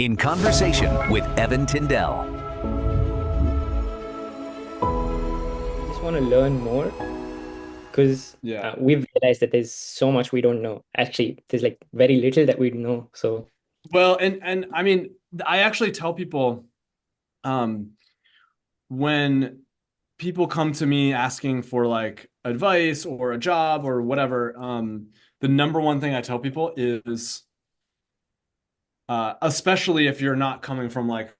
In conversation with Evan Tindell. I just want to learn more because Yeah. we've realized that there's so much we don't know. Actually, there's like very little that we know. So Well, and I mean, I actually tell people um when people come to me asking for like advice or a job or whatever, the number one thing I tell people is especially if you're not coming from like,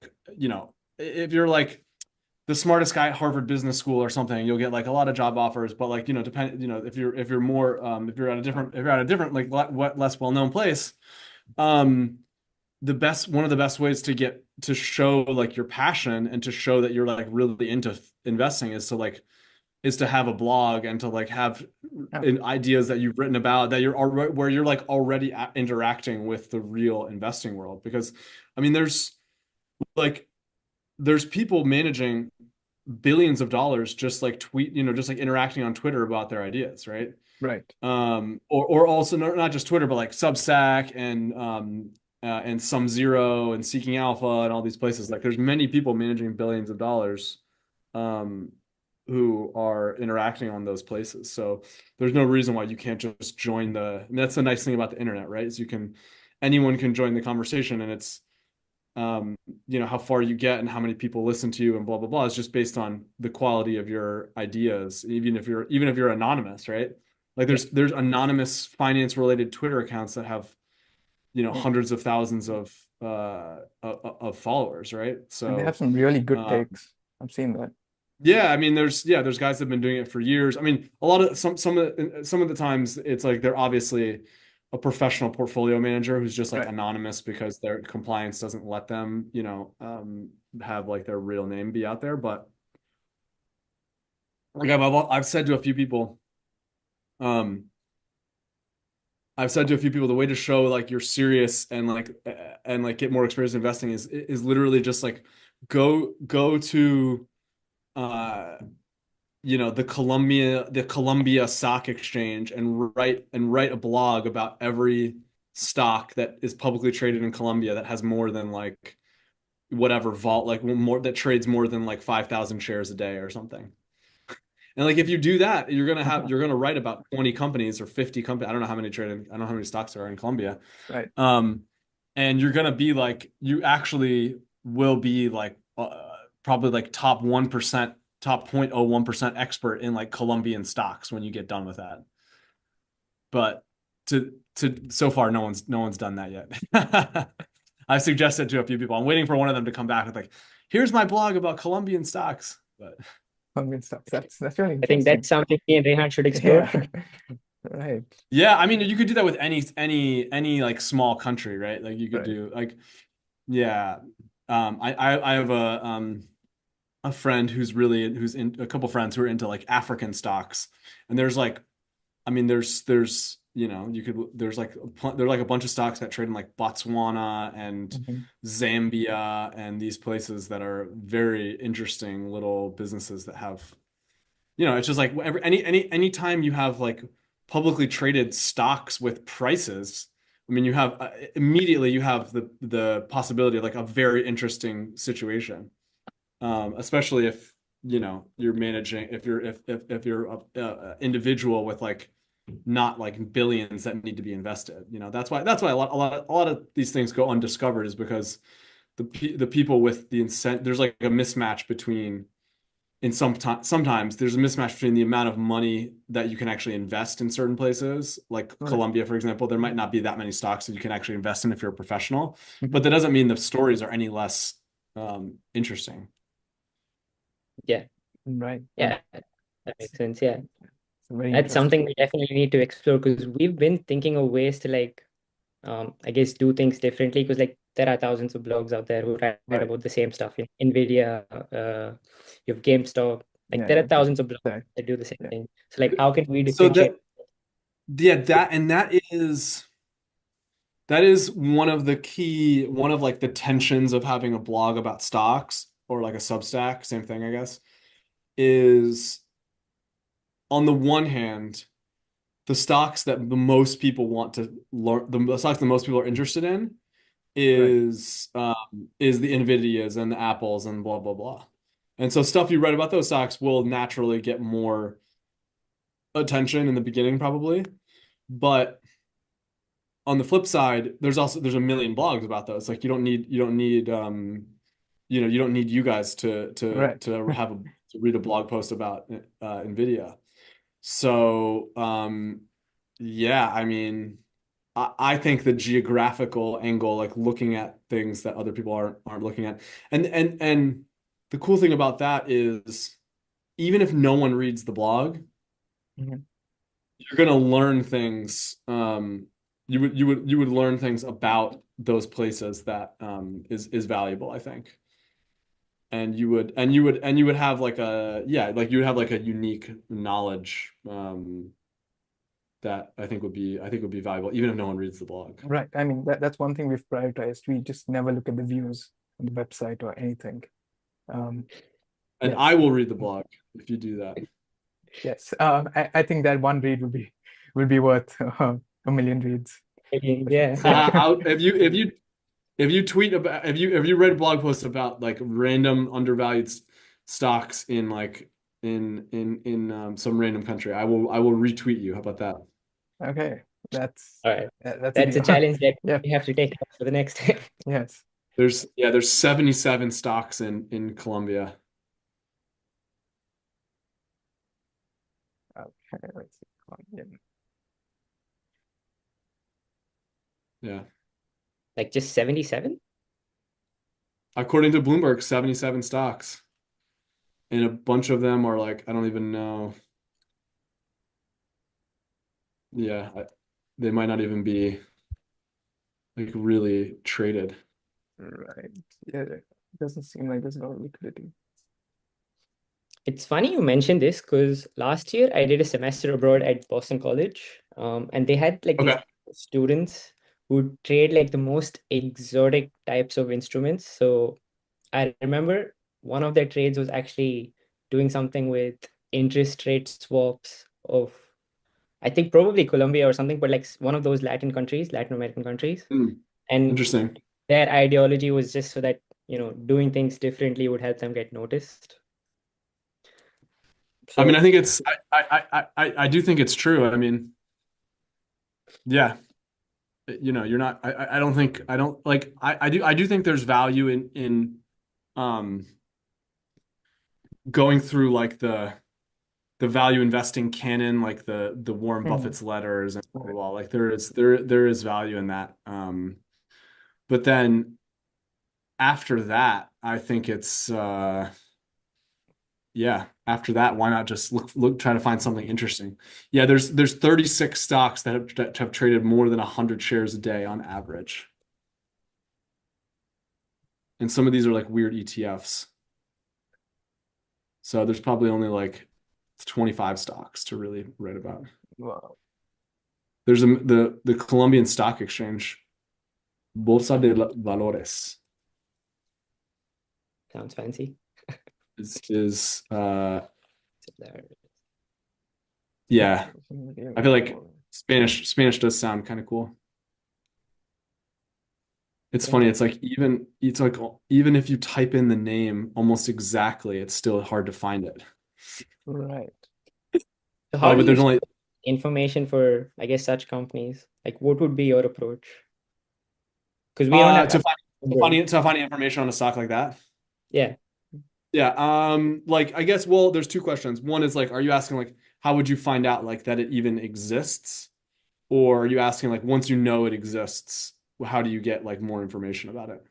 if you're like the smartest guy at Harvard Business School or something, you'll get like a lot of job offers. But like, if you're more, if you're at a different like less well-known place, um, one of the best ways to get to show like your passion and to show that you're like really into investing is to have a blog and to like have Yeah. ideas that you've written about that you're already where you're like already interacting with the real investing world. Because I mean, like there's people managing billions of dollars just like just like interacting on Twitter about their ideas, right? Right. Or also not just Twitter, but like Substack and Some Zero and Seeking Alpha and all these places. Like there's many people managing billions of dollars um, who are interacting on those places. So there's no reason why you can't just join I mean, that's the nice thing about the internet, right? Is anyone can join the conversation, and it's how far you get and how many people listen to you and blah blah blah is just based on the quality of your ideas, even if you're anonymous, right? Like yeah, there's anonymous finance related Twitter accounts that have Yeah. hundreds of thousands of followers, right? And they have So some really good uh, takes. I've seen that. yeah, I mean there's guys that have been doing it for years. I mean a lot of some of the times it's like they're obviously a professional portfolio manager who's just like Right. anonymous because their compliance doesn't let them, have like their real name be out there. But like I've said to a few people, um, the way to show like you're serious and like get more experience investing is literally just like go to uh the Columbia Stock Exchange and write a blog about every stock that is publicly traded in Colombia that has more than like whatever vault like more that trades more than like 5,000 shares a day or something. And like if you do that, you're gonna write about 20 companies or 50 companies. I don't know how many stocks there are in Colombia. Right. Um, and you're gonna be like you actually will be like probably like top 1%, top 0.01% expert in like Colombian stocks when you get done with that. But to so far no one's done that yet. I've suggested to a few people. I'm waiting for one of them to come back with like, here's my blog about Colombian stocks. But Pumpkin stuff. That's really I think interesting. that's something me and Rehan should explore. Yeah. Right. yeah, I mean you could do that with any like small country, right? Like you could Right. do like yeah. I have a friend who's in a couple friends who are into like African stocks. And there's like I mean there's you could there's like a bunch of stocks that trade in like Botswana and Mhm. Zambia and these places that are very interesting little businesses that have it's just like anytime you have like publicly traded stocks with prices, I mean you have immediately you have the possibility of like a very interesting situation, especially if you're managing if you're a individual with like not like billions that need to be invested. That's why a lot of these things go undiscovered is because the people with the incent there's like a mismatch between sometimes there's a mismatch between the amount of money that you can actually invest in certain places, like Right. Colombia, for example. There might not be that many stocks that you can actually invest in if you're a professional, but Mhm. that doesn't mean the stories are any less interesting. Yeah, Right. yeah, that makes sense. Yeah, It's very that's interesting. something we definitely need to explore because we've been thinking of ways to like, I guess do things differently because like there are thousands of blogs out there who write Right. about the same stuff. Nvidia, you have GameStop, like Yeah. there are Yeah. thousands of blogs That. that do the same Yeah. thing. So like, how can we So differentiate? that is one of like the tensions of having a blog about stocks or like a Substack, same thing, I guess, is on the one hand, the stocks that the most people want to learn, the stocks that most people are interested in is the Nvidias and the Apples and blah blah blah. And so stuff you read about those stocks will naturally get more attention in the beginning probably. But on the flip side, there's a million blogs about those. Like you don't need you guys Right. to read a blog post about Nvidia. So yeah, I mean, I think the geographical angle, like looking at things that other people aren't looking at, and the cool thing about that is even if no one reads the blog, Mhm. you're gonna learn things. You would learn things about those places that is valuable, I think. And you would have like you would have like a unique knowledge that I think would be valuable even if no one reads the blog. Right. I mean, that's one thing we've prioritized. We just never look at the views on the website or anything. Um, And yes. I will read the blog if you do that. Yes. I think that one read will be worth a million reads. Yeah. If you tweet about if you read blog posts about like random undervalued stocks in like in some random country, I will retweet you. How about that? Okay. That's All right. that's a That's a deal. challenge that Yeah. we have to take up for the next time. Yes. There's 77 stocks in Colombia. Okay. Let's see. Colombian. Yeah. Like just 77? According to Bloomberg, 77 stocks. And a bunch of them are like, I don't even know. Yeah, they might not even be like really traded. Right. Yeah. It doesn't seem like there's a lot of liquidity. It's funny you mentioned this because last year I did a semester abroad at Boston College, and they had like these Okay. students who trade like the most exotic types of instruments. So I remember one of their trades was actually doing something with interest rate swaps of, I think probably Colombia or something, but like one of those Latin countries, Latin American countries. Hmm, And interesting. their ideology was just so that, doing things differently would help them get noticed. I mean, So I think it's I do think it's true. I mean, yeah, you're not I don't think I don't like I do think there's value in um going through like the value investing canon, like the Warren Mhm. Buffett's letters and blah blah Right. blah. Like there is value in that. But then after that, I think it's yeah, after that, why not just try to find something interesting? Yeah, there's 36 stocks that have traded more than 100 shares a day on average. And some of these are like weird ETFs. So there's probably only like 25 stocks to really write about. Wow. There's the Colombian Stock Exchange, Bolsa de Valores, sounds fancy. is So there. yeah, I feel like Wow. Spanish does sound kind of cool. It's Yeah. funny. Even if you type in the name almost exactly, it's still hard to find it. Right. So how do But you there's source only information for, I guess, such companies? Like, what would be your approach? Because we don't have to access find to Bloomberg. to finding information on a stock like that. Yeah, Yeah. Like I guess there's two questions. One is like, are you asking like how would you find out like that it even exists? Or are you asking like once you know it exists, how do you get like more information about it?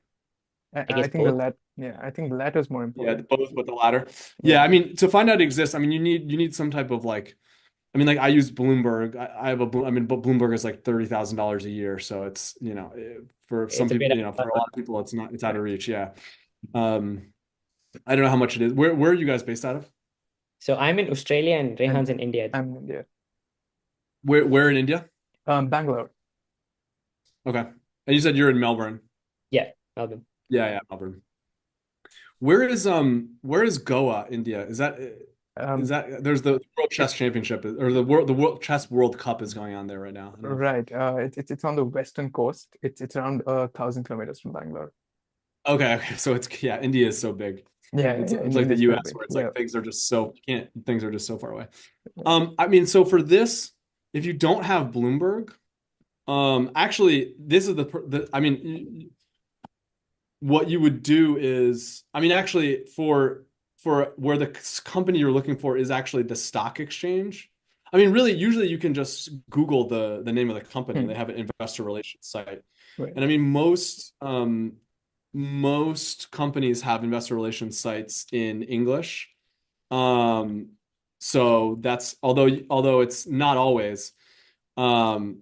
I I guess think the both. lat yeah, I think the latter is more Yeah, important. both, but the latter. Yeah, Yeah. I mean, to find out it exists, I mean, you need some type of like, I mean, like I use Bloomberg. I have I mean, but Bloomberg is like $30,000 a year, so it's for some It's a people, bit. for a lot of people, it's out of reach. Yeah. Um, I don't know how much it is. Where are you guys based out of? So I'm in Australia and And Rehan's in India. I'm in India. Where in India? Bangalore. Okay. And you said you're in Melbourne. Yeah, Melbourne. Yeah, yeah, Melbourne. Where is Goa, India? Is that? Is Um, that there's the World it, Chess Championship or the World Chess World Cup is going on there right now. I don't know. right. It's on the western coast. It's around 1,000 kilometers from Bangalore. Okay. So it's yeah, India is so big. Yeah. It's like India the is quite US big. where it's Yeah. like things are just so far away. I mean, so for this, if you don't have Bloomberg, actually, this is I mean, what you would do is, I mean, actually, for where the company you're looking for is actually the stock exchange. I mean, really, usually you can just Google the name of the company. They Hmm. have an investor relations site, Right. and I mean, most companies have investor relations sites in English. Um, so that's although it's not always. Um,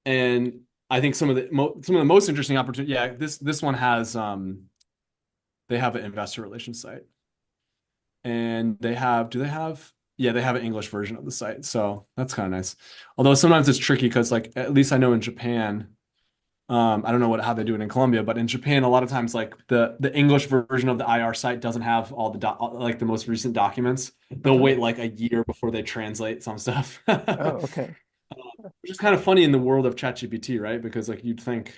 and I think some of the most interesting opportunity, yeah, this one has they have an investor relations site, and they have an English version of the site, so that's kind of nice. Although sometimes it's tricky because like at least I know in Japan, I don't know how they do it in Colombia, but in Japan a lot of times like the English version of the IR site doesn't have all like the most recent documents. They'll Oh, wait like a year before they translate some stuff. oh, okay. Which is kind of funny in the world of ChatGPT, right? Because like you'd think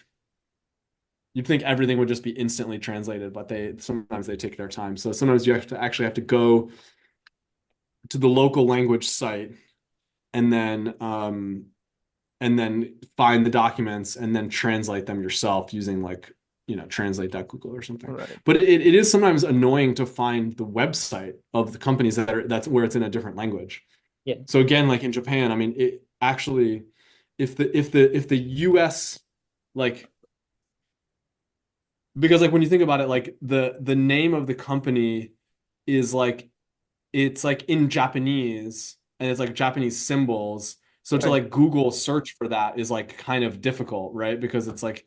everything would just be instantly translated, but they sometimes they take their time. So sometimes you actually have to go to the local language site and then find the documents and then translate them yourself using like translate.google or something. Right. But it is sometimes annoying to find the website of the companies that's where it's in a different language. Yeah. So again, like in Japan, I mean, it actually, if the US, like, because like when you think about it, like the name of the company is like it's like in Japanese and it's like Japanese symbols. So to Right. like Google search for that is like kind of difficult, right? Because it's like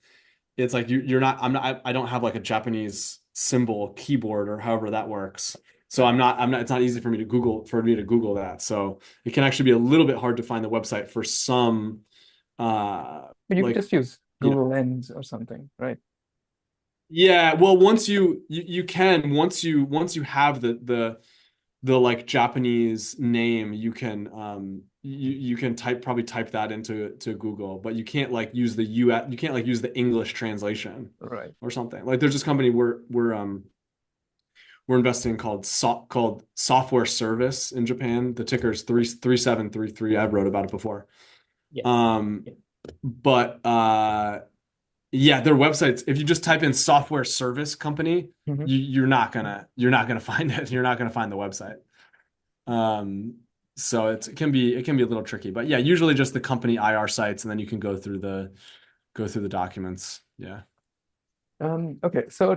you're not I don't have like a Japanese symbol keyboard or however that works. So Right. I'm not it's not easy for me to Google that. So it can actually be a little bit hard to find the website for some But you could like just use you know Google Lens or something, right? yeah, well once you can once you have the like Japanese name, you can probably type that into Google, but you can't like use the US you can't like use the English translation Right. or something. Like there's this company we're investing in called Software Service in Japan. The ticker is 3733. I've wrote about it before. Yeah. Um, Yeah. but yeah, their websites, if you just type in software service company, Hmm. you're not gonna find it. You're not gonna find the website. Um, so it can be a little tricky, but yeah, usually just the company IR sites, and then you can go through the documents. Yeah. Okay, so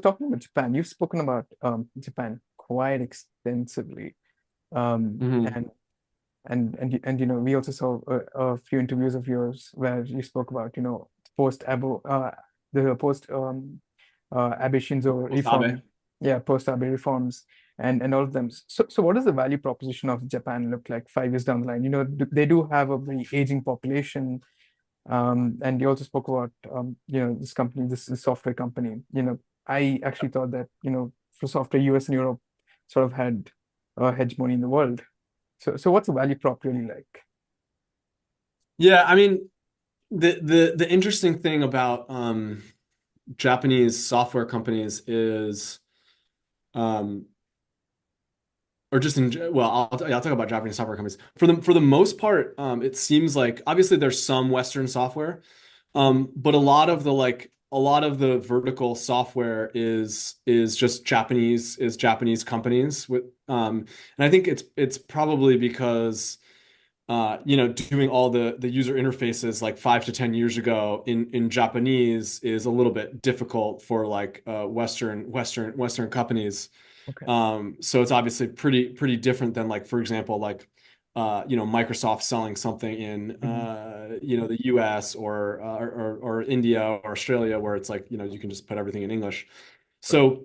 talking about Japan, you've spoken about Japan quite extensively. Hmm. And we also saw a few interviews of yours where you spoke about, post Abu the post Abe Shinzo Wasabi. reform, yeah, post Abe reforms and all of them. So what does the value proposition of Japan look like 5 years down the line? They do have a very aging population. And you also spoke about, this company, this software company. I actually thought that, for software, US and Europe sort of had a hegemony in the world. So what's the value prop really like? Yeah, I mean, the interesting thing about Japanese software companies is um or just well, I'll talk about Japanese software companies. For the most part, it seems like obviously there's some Western software, but a lot of the vertical software is just Japanese companies with and I think it's probably because doing all the user interfaces like 5 to 10 years ago in Japanese is a little bit difficult for like Western companies. Okay. So it's obviously pretty different than like, for example, like Microsoft selling something in Mhm. the US or India or Australia where it's like, you can just put everything in English. Right. So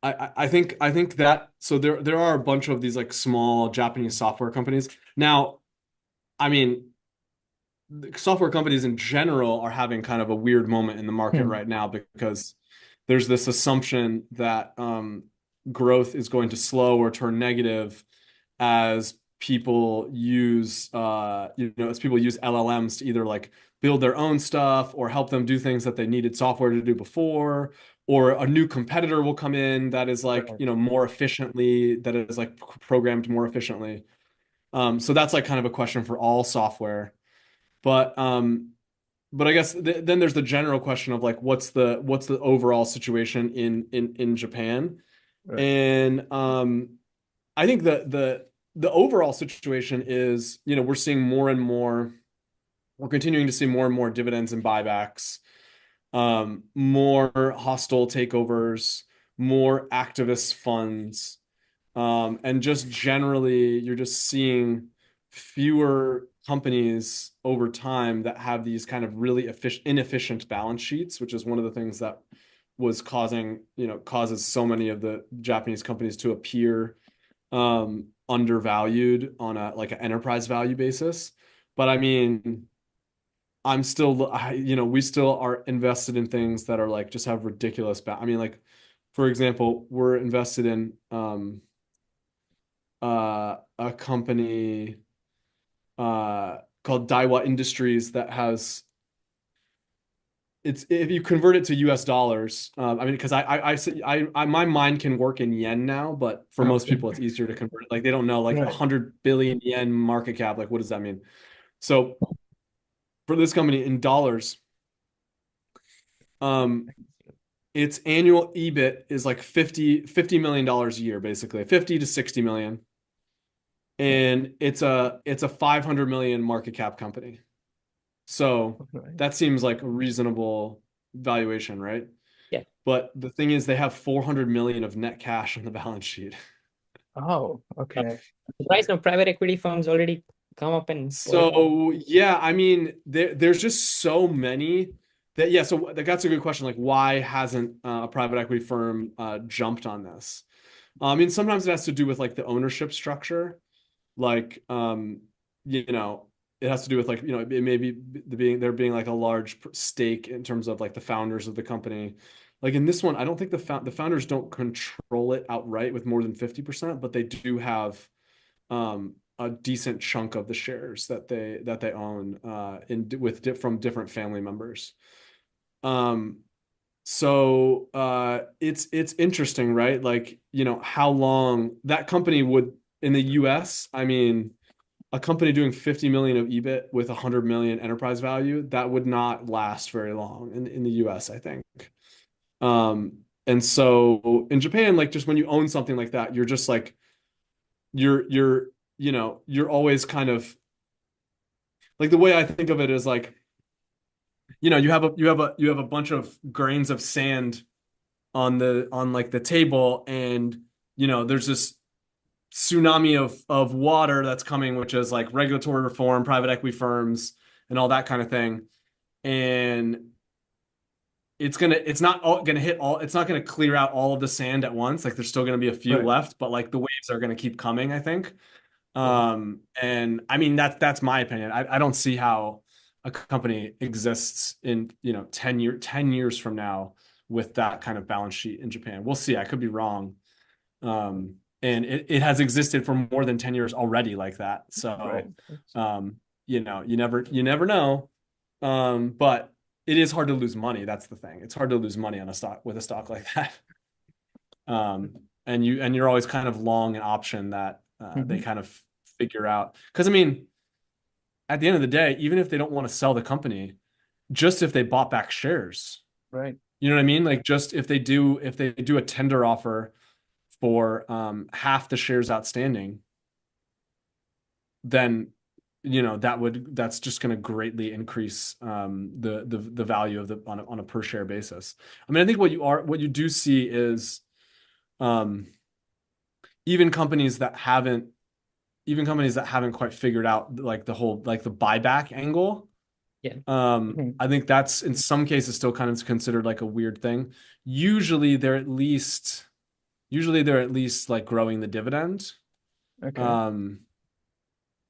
I think that so there are a bunch of these like small Japanese software companies. Now, I mean, the software companies in general are having kind of a weird moment in the market Hmm. right now because there's this assumption that growth is going to slow or turn negative as people use as people use LLMs to either like build their own stuff or help them do things that they needed software to do before, or a new competitor will come in that is like, Right. more efficiently, that is like programmed more efficiently. So that's like kind of a question for all software. But I guess then there's the general question of like what's the overall situation in Japan. Right. And I think the overall situation is, we're continuing to see more and more dividends and buybacks, more hostile takeovers, more activist funds, and just generally, you're just seeing fewer companies over time that have these kind of really inefficient balance sheets, which is one of the things that causes so many of the Japanese companies to appear undervalued on a like an enterprise value basis. But I mean, we still are invested in things that are like just have ridiculous I mean, like, for example, we're invested in a company called Daiwa Industries that has if you convert it to US dollars, I mean, because my mind can work in yen now, but for most Okay. people it's easier to convert it. Like they don't know, like Right. 100 billion yen market cap, like what does that mean? So for this company in dollars, its annual EBIT is like $50 million a year, basically 50 to 60 million. And it's a 500 million market cap company. So Right. that seems like a reasonable valuation, right? Yeah. But the thing is, they have 400 million of net cash on the balance sheet. Oh, okay. The price of private equity firms already come up and So yeah, I mean, there's just so many that yeah. So that's a good question. Like, why hasn't a private equity firm jumped on this? I mean, sometimes it has to do with like the ownership structure. Like, it has to do with like, it may be there being like a large stake in terms of like the founders of the company. Like in this one, I don't think the founders don't control it outright with more than 50%, but they do have a decent chunk of the shares that they own from different family members. So it's interesting, right? Like, how long that company would in the US, I mean, a company doing 50 million of EBIT with 100 million enterprise value, that would not last very long in the US, I think. And so in Japan, like just when you own something like that, you're just like you're always kind of like the way I think of it is like, you have a bunch of grains of sand on like the table, and there's this tsunami of water that's coming, which is like regulatory reform, private equity firms, and all that kind of thing. And it's not gonna clear out all of the sand at once. Like there's still gonna be a few Right. left, but like the waves are gonna keep coming, I think. Right. And I mean that's my opinion. I don't see how a company exists in 10 years from now with that kind of balance sheet in Japan. We'll see. I could be wrong. And it has existed for more than 10 years already like that. Right. So you never know. But it is hard to lose money. That's the thing. It's hard to lose money on a stock with a stock like that. And you're always kind of long an option that they Mhm. kind of figure out. Because I mean, at the end of the day, even if they don't want to sell the company, just if they bought back shares, Right. you know what I mean? Like just if they do a tender offer for half the shares outstanding, then that's just going to greatly increase the value of on a per share basis. I mean, I think what you do see is um, even companies that haven't quite figured out like the whole like the buyback angle. Yeah. Mhm. I think that's in some cases still kind of considered like a weird thing. Usually they're at least like growing the dividend. Okay. Um,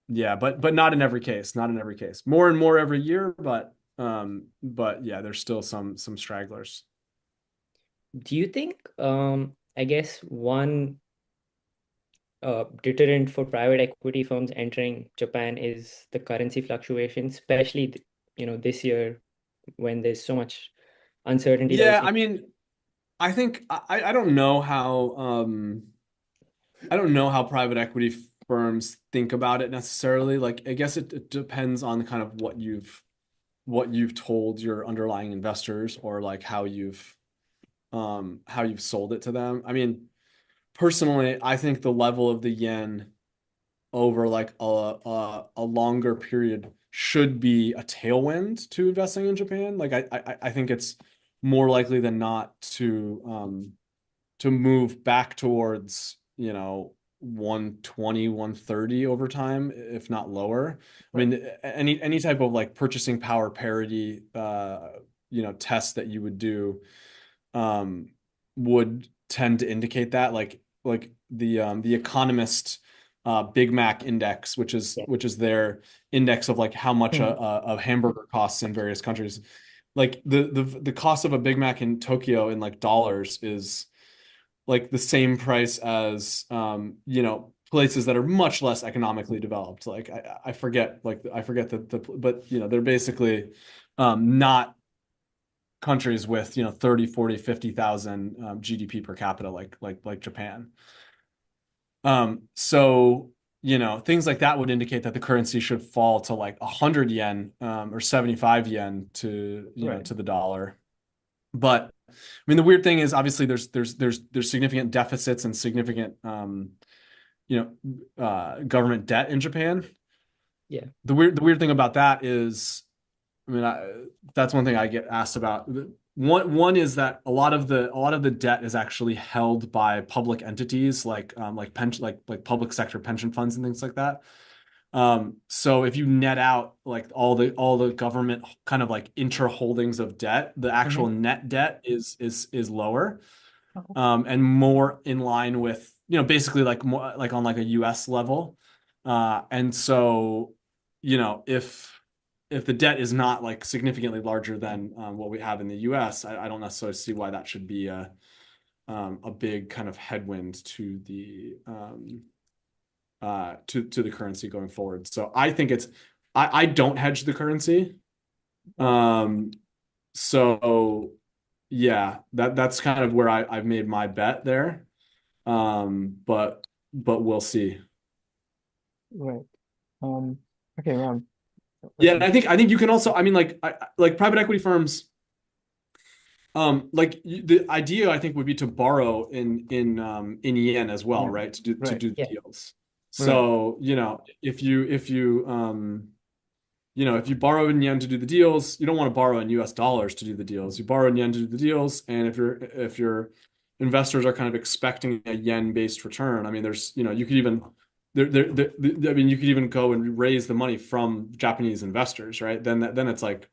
yeah, but not in every case. Not in every case. More and more every year, but yeah, there's still some stragglers. Do you think I guess one deterrent for private equity firms entering Japan is the currency fluctuation, especially this year when there's so much uncertainty that we're Yeah, seeing. I mean, I think I don't know how I don't know how private equity firms think about it necessarily. Like, I guess it depends on kind of what you've told your underlying investors, or like how you've sold it to them. I mean, personally, I think the level of the yen over like a longer period should be a tailwind to investing in Japan. Like, I think it's more likely than not to move back towards, 120, 130 over time, if not lower. I mean, any type of like purchasing power parity test that you would do would tend to indicate that, like the Economist Big Mac index, which is Yeah. their index of like how much Mhm. a hamburger costs in various countries. Like the cost of a Big Mac in Tokyo in like dollars is like the same price as places that are much less economically developed. Like I forget, but they're basically not countries with 30, 40, 50,000 GDP per capita, like Japan. So things like that would indicate that the currency should fall to like 100 yen or 75 yen to Right. to the dollar. But I mean, the weird thing is obviously there's significant deficits and significant government debt in Japan. Yeah. The weird thing about that is, I mean, that's one thing I get asked about. One is that a lot of the debt is actually held by public entities like pension, like public sector pension funds and things like that. So if you net out like all the government kind of like interholdings of debt, the actual net debt is lower, and more in line with basically like more like on like a US level. And so if the debt is not like significantly larger than what we have in the US, I don't necessarily see why that should be a big kind of headwind to the to the currency going forward. So I think I don't hedge the currency. So yeah, that's kind of where I've made my bet there. But we'll see. Right. Um, okay, well, Yeah, and I think you can also, I mean, like private equity firms, the idea I think would be to borrow in yen as well, yeah, right? To right, do the Yeah. deals. right, So, if you borrow in yen to do the deals, you don't want to borrow in US dollars to do the deals. You borrow in yen to do the deals, and if your investors are kind of expecting a yen-based return, I mean, you could even I mean, you could even go and raise the money from Japanese investors, right? Then it's like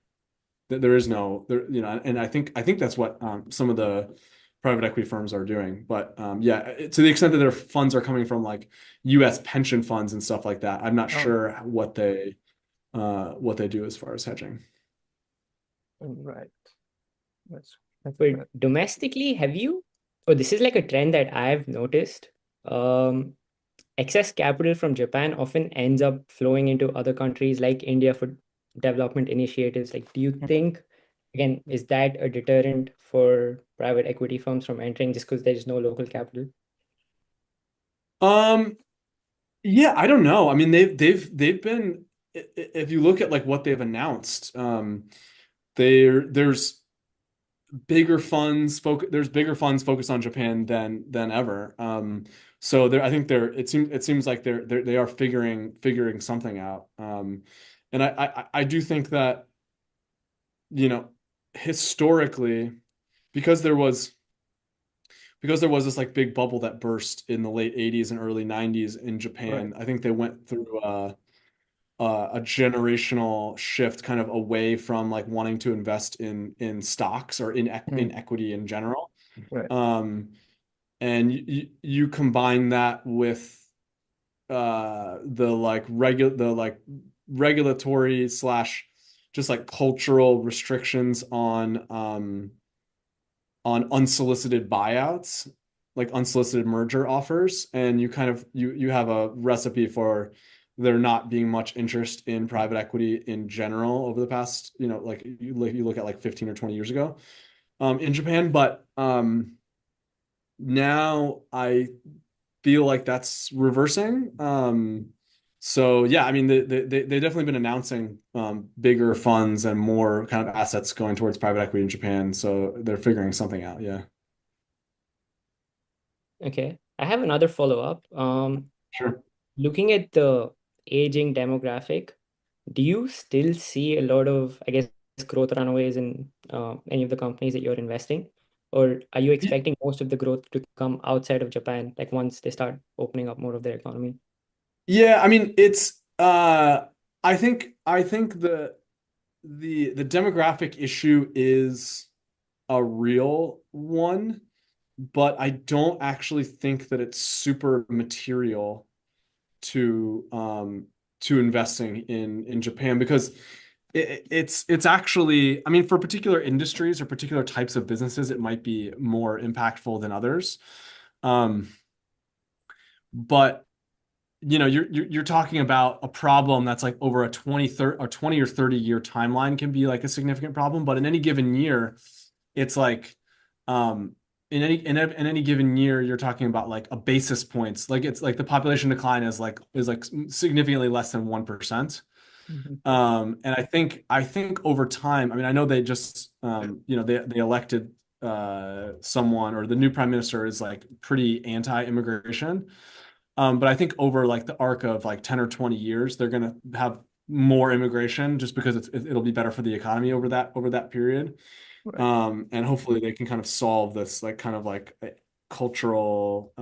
there is no there, and I think that's what some of the private equity firms are doing. But yeah, to the extent that their funds are coming from like US pension funds and stuff like that, I'm not oh, sure what they do as far as hedging. right. That's But good. domestically, this is like a trend that I've noticed. Um, Excess capital from Japan often ends up flowing into other countries like India for development initiatives. Like, do you think, again, is that a deterrent for private equity firms from entering just because there's no local capital? Um, yeah, I don't know. I mean, they've been, if you look at like what they've announced, there's there's bigger funds focused on Japan than ever. So I think it seems like they are figuring something out. And I do think that, you know, historically, because there was this like big bubble that burst in the late 80s and early 90s in Right. Japan, I think they went through a generational shift kind of away from like wanting to invest in stocks or in Mm, equity in general. right. Um, and you combine that with the regulatory slash just like cultural restrictions on unsolicited buyouts. like unsolicited merger offers, and you kind of you have a recipe for there not being much interest in private equity in general over the past, like you look at like 15 or 20 years ago in Japan. But now I feel like that's reversing. So yeah, I mean, they definitely been announcing bigger funds and more kind of assets going towards private equity in Japan. So they're figuring something out. Yeah. Okay. I have another follow-up. Sure. Looking at the aging demographic, do you still see a lot of, I guess, growth runaways in any of the companies that you're investing? Or are you expecting most of the growth to come outside of Japan, like once they start opening up more of their economy? Yeah, I mean, it's I think the demographic issue is a real one, but I don't actually think that it's super material to investing in Japan, because it's actually, I mean, for particular industries or particular types of businesses, it might be more impactful than others. But you're talking about a problem that's like over a 20 or 30 year timeline can be like a significant problem. But in any given year, it's like in any given year, you're talking about like a basis points. Like it's like the population decline is like significantly less than 1%. Mhm. And I think over time, I mean, I know they just they elected someone, or the new prime minister is like pretty anti-immigration. But I think over like the arc of like 10 or 20 years, they're gonna have more immigration just because it'll be better for the economy over that period. Right. And hopefully they can kind of solve this like kind of like cultural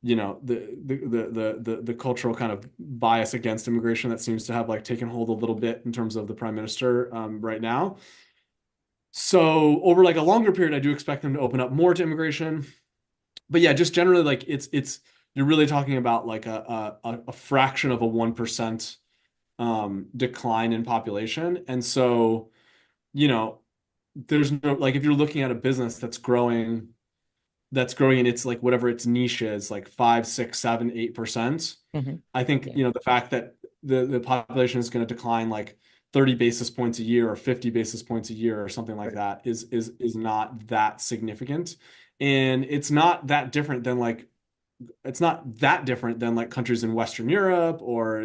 the cultural kind of bias against immigration that seems to have like taken hold a little bit in terms of the prime minister right now. So over like a longer period, I do expect them to open up more to immigration. But yeah, just generally like it's you're really talking about like a fraction of a 1% decline in population. And so, you know, there's no, like, if you're looking at a business that's growing in its like whatever its niche is, like 5, 6, 7, 8%. Mhm. I think, Yeah. the fact that the population is going to decline like 30 basis points a year or 50 basis points a year or something like Right. that is not that significant. And it's not that different than like countries in Western Europe, or,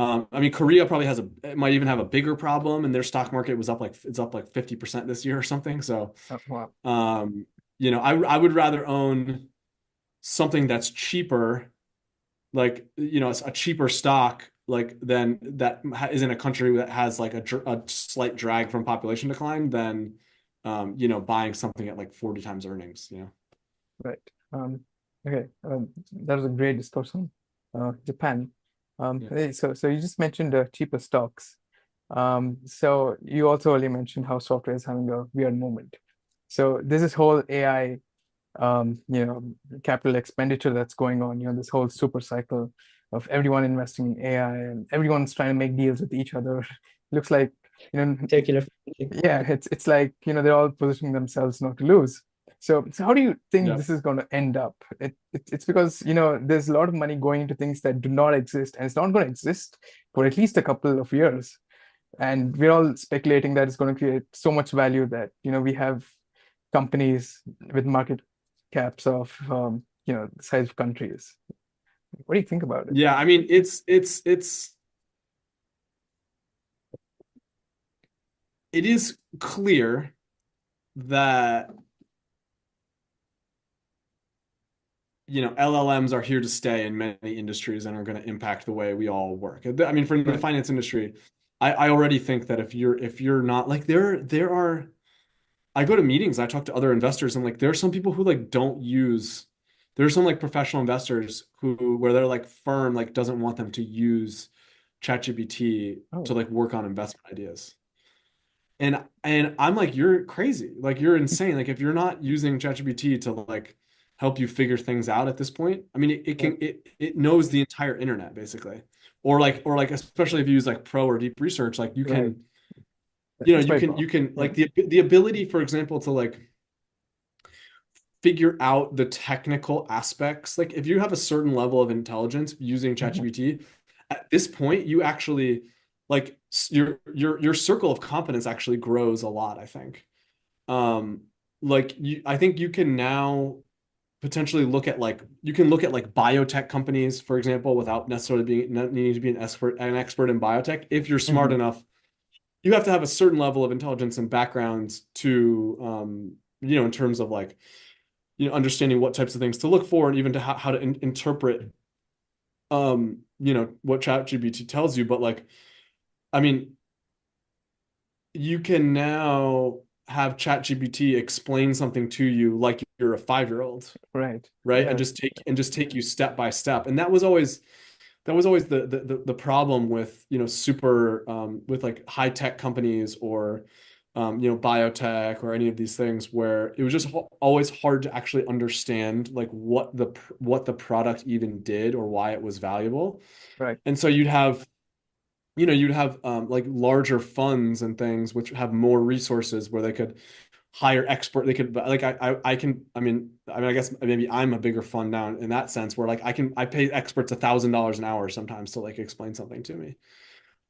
I mean, Korea probably it might even have a bigger problem, and their stock market it's up like 50% this year or something. So, Oh, wow. I would rather own something that's cheaper, like, a cheaper stock, like, than that is in a country that has like a slight drag from population decline, than, buying something at like 40 times earnings. Right. Okay. That was a great discussion. Japan. Yeah. Hey, so you just mentioned cheaper stocks. So you also already mentioned how software is having a weird moment. So there's this whole AI, capital expenditure that's going on, this whole super cycle of everyone investing in AI and everyone's trying to make deals with each other. Looks like, Circular. yeah, it's like, they're all positioning themselves not to lose. So how do you think Yeah. this is going to end up? It's because, there's a lot of money going into things that do not exist, and it's not going to exist for at least a couple of years. And we're all speculating that it's going to create so much value that, we have companies with market caps of, the size of countries. What do you think about it? Yeah, I mean, it is clear that, LLMs are here to stay in many industries and are going to impact the way we all work. I mean, for the Right. finance industry, I already think that if you're not like, there are, I go to meetings, I talk to other investors, and like there are some people who like don't use, there are some like professional investors where they're like firm like doesn't want them to use ChatGPT to Oh, like work on investment ideas. And I'm like, you're crazy. Like, you're insane. Like, if you're not using ChatGPT to like help you figure things out at this point, I mean, it right. can it knows the entire internet basically. Or like especially if you use like pro or deep research, like you Right. can, you know, That's you very can you powerful. can Yeah. like the ability, for example, to like figure out the technical aspects. Like if you have a certain level of intelligence using ChatGPT, at this point you actually like your circle of competence actually grows a lot, I think. Um, I think you can now potentially look at like you can look at like biotech companies, for example, without necessarily needing to be an expert in biotech. If you're smart enough, you have to have a certain level of intelligence and background to in terms of like understanding what types of things to look for and even to how to interpret what ChatGPT tells you. But like, I mean, you can now have ChatGPT explain something to you like you're a 5-year-old, Right. right? Yeah. And just take you step by step. And that was always the problem with super with like high tech companies or biotech or any of these things where it was just always hard to actually understand like what the product even did or why it was valuable. Right. And so you'd have like larger funds and things which have more resources where they could hire expert. They could like I guess maybe I'm a bigger fund now in that sense where like I pay experts $1,000 an hour sometimes to like explain something to me.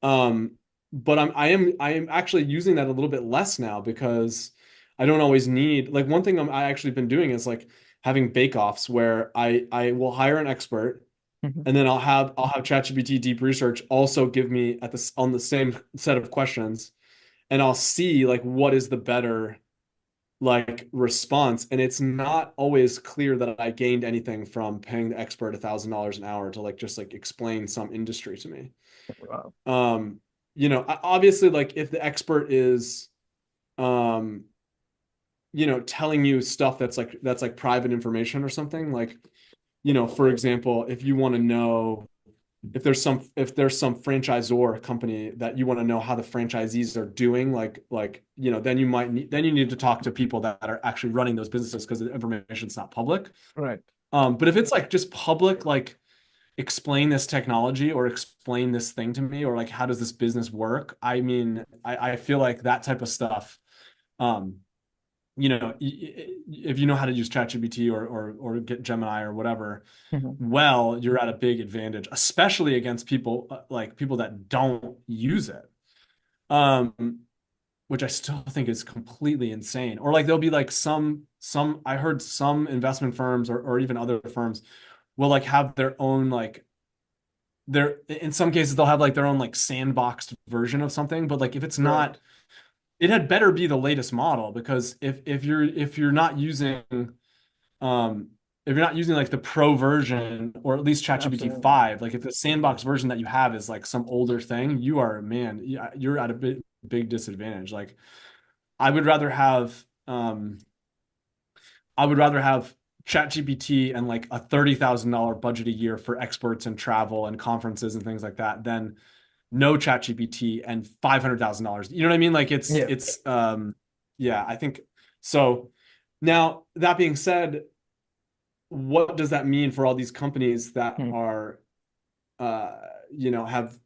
Um, but I am actually using that a little bit less now because I don't always need like one thing I actually been doing is like having bake-offs where I will hire an expert and then I'll have ChatGPT deep research also give me on the same set of questions and I'll see like what is the better like response. And it's not always clear that I gained anything from paying the expert $1,000 an hour to like just like explain some industry to me. Wow. Obviously like if the expert is um telling you stuff that's like private information or something like for example, if you want to know if there's some franchisor company that you want to know how the franchisees are doing, then you need to talk to people that are actually running those businesses because the information's not public. Right. But if it's like just public, like explain this technology or explain this thing to me, or like how does this business work? I mean, I feel like that type of stuff. Um, if you know how to use ChatGPT or get Gemini or whatever, well, you're at a big advantage, especially against people like people that don't use it. Which I still think is completely insane. Or like there'll be like some I heard some investment firms or even other firms will like have their own like in some cases they'll have like their own like sandboxed version of something, but like if it's Right. not, it had better be the latest model because if you're not using um if you're not using like the pro version or at least ChatGPT Absolutely. 5, like if the sandbox version that you have is like some older thing, you're at a big disadvantage. Like I would rather have um I would rather have ChatGPT and like a $30,000 budget a year for experts and travel and conferences and things like that than no ChatGPT and $500,000. You know what I mean? Like Yeah. yeah, I think so. Now, that being said, what does that mean for all these companies that Hmm. are have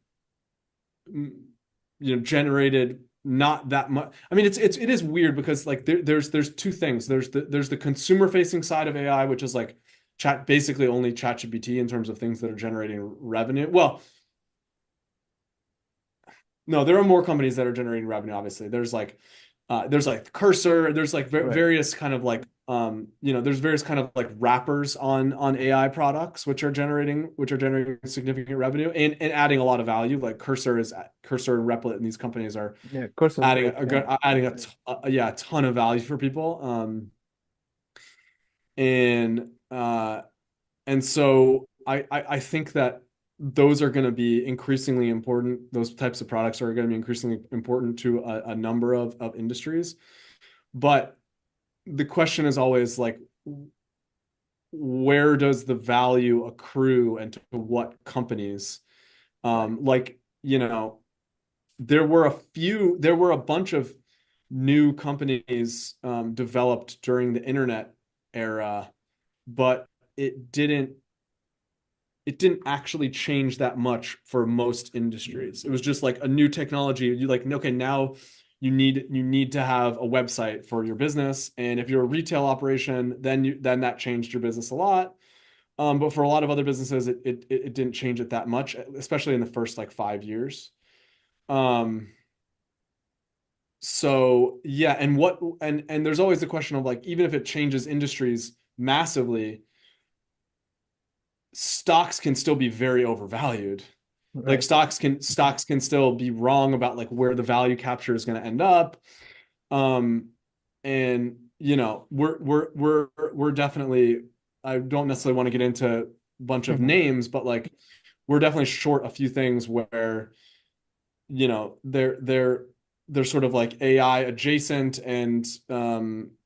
generated not that much. I mean, it is weird because like there's two things. There's the consumer facing side of AI, which is like basically only ChatGPT in terms of things that are generating revenue. Well, no, there are more companies that are generating revenue, obviously. There's like Cursor, there's like Right. various kind of like there's various kind of like wrappers on AI products which are generating significant revenue and adding a lot of value. Like Cursor and Replit and these companies are Yeah. Course is adding great. Yeah. a ton of value for people. And and so I think that those are going to be increasingly important. Those types of products are going to be increasingly important to a number of industries. But the question is always like, where does the value accrue and to what companies? Right. Like, there were a bunch of new companies developed during the internet era, but it didn't it didn't actually change that much for most industries. It was just like a new technology. You like, okay, now you need to have a website for your business, and if you're a retail operation, then that changed your business a lot. But for a lot of other businesses, it didn't change it that much, especially in the first like 5 years. Um, so yeah, and there's always the question of like, even if it changes industries massively, stocks can still be very overvalued. Like Right. stocks can still be wrong about like where the value capture is going to end up. And you know, we're definitely, I don't necessarily want to get into a bunch of Mhm. names, but like we're definitely short a few things where, you know, they're sort of like AI adjacent, and